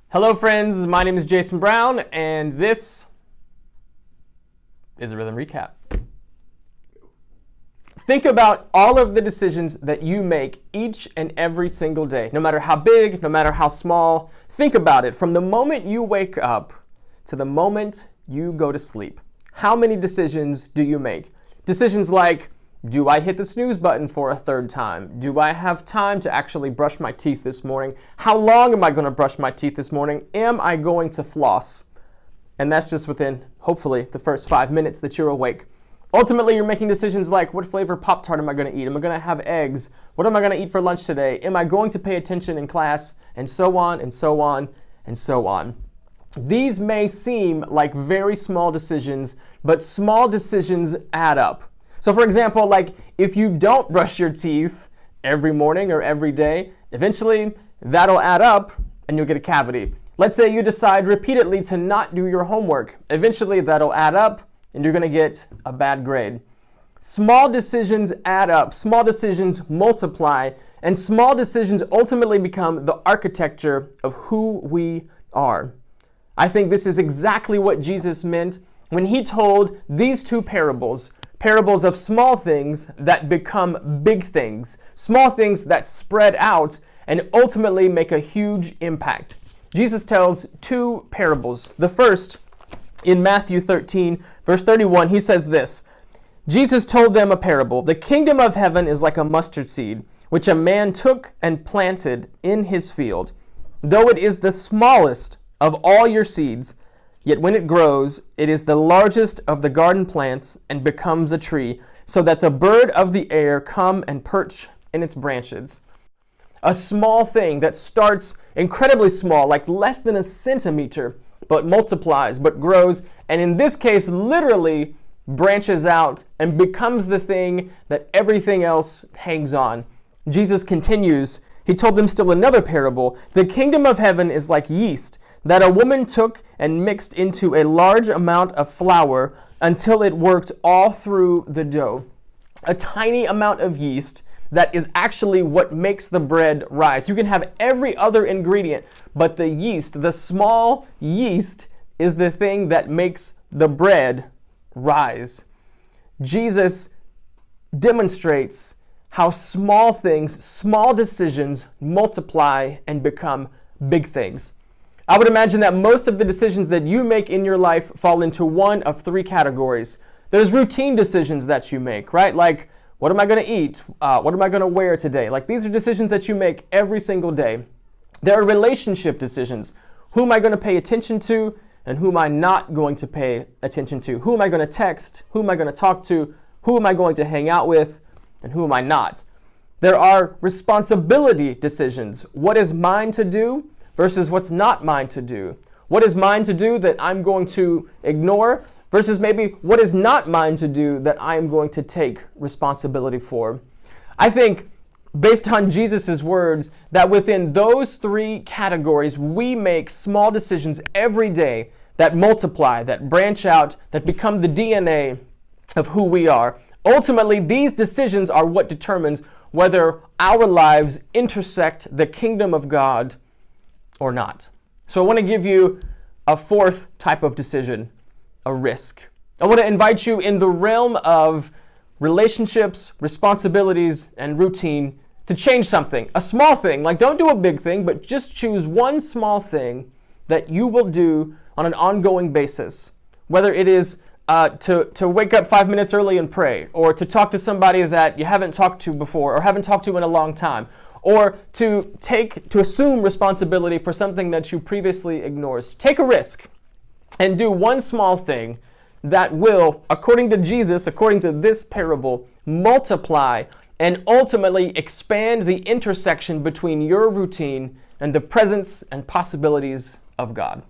Hello friends, my name is Jason Brown, and this is a Rhythm Recap. Think about all of the decisions that you make each and every single day, no matter how big, no matter how small. Think about it from the moment you wake up to the moment you go to sleep. How many decisions do you make? Decisions like, do I hit the snooze button for a third time? Do I have time to actually brush my teeth this morning? How long am I going to brush my teeth this morning? Am I going to floss? And that's just within, hopefully, the first 5 minutes that you're awake. Ultimately, you're making decisions like, what flavor Pop-Tart am I going to eat? Am I going to have eggs? What am I going to eat for lunch today? Am I going to pay attention in class? And so on, and so on, and so on. These may seem like very small decisions, but small decisions add up. So for example, like if you don't brush your teeth every morning or every day, eventually that'll add up and you'll get a cavity. Let's say you decide repeatedly to not do your homework. Eventually that'll add up and you're going to get a bad grade. Small decisions add up, small decisions multiply, and small decisions ultimately become the architecture of who we are. I think this is exactly what Jesus meant when he told these two parables of small things that become big things, small things that spread out and ultimately make a huge impact. Jesus tells two parables. The first, in Matthew 13, verse 31, he says this, Jesus told them a parable. The kingdom of heaven is like a mustard seed, which a man took and planted in his field. Though it is the smallest of all your seeds, yet when it grows, it is the largest of the garden plants and becomes a tree, so that the bird of the air come and perch in its branches. A small thing that starts incredibly small, like less than a centimeter, but multiplies, but grows, and in this case, literally branches out and becomes the thing that everything else hangs on. Jesus continues. He told them still another parable. The kingdom of heaven is like yeast that a woman took and mixed into a large amount of flour until it worked all through the dough. A tiny amount of yeast that is actually what makes the bread rise. You can have every other ingredient, but the yeast, the small yeast, is the thing that makes the bread rise. Jesus demonstrates how small things, small decisions multiply and become big things. I would imagine that most of the decisions that you make in your life fall into one of three categories. There's routine decisions that you make, right? Like, what am I going to eat? What am I going to wear today? Like, these are decisions that you make every single day. There are relationship decisions. Who am I going to pay attention to and who am I not going to pay attention to? Who am I going to text? Who am I going to talk to? Who am I going to hang out with? And who am I not? There are responsibility decisions. What is mine to do versus what's not mine to do? What is mine to do that I'm going to ignore versus maybe what is not mine to do that I am going to take responsibility for? I think, based on Jesus' words, that within those three categories, we make small decisions every day that multiply, that branch out, that become the DNA of who we are. Ultimately, these decisions are what determines whether our lives intersect the kingdom of God or not. So I want to give you a fourth type of decision, a risk. I want to invite you in the realm of relationships, responsibilities, and routine to change something, a small thing. Like, don't do a big thing, but just choose one small thing that you will do on an ongoing basis. Whether it is to wake up 5 minutes early and pray, or to talk to somebody that you haven't talked to before or haven't talked to in a long time, or to assume responsibility for something that you previously ignored. Take a risk and do one small thing that will, according to Jesus, according to this parable, multiply and ultimately expand the intersection between your routine and the presence and possibilities of God.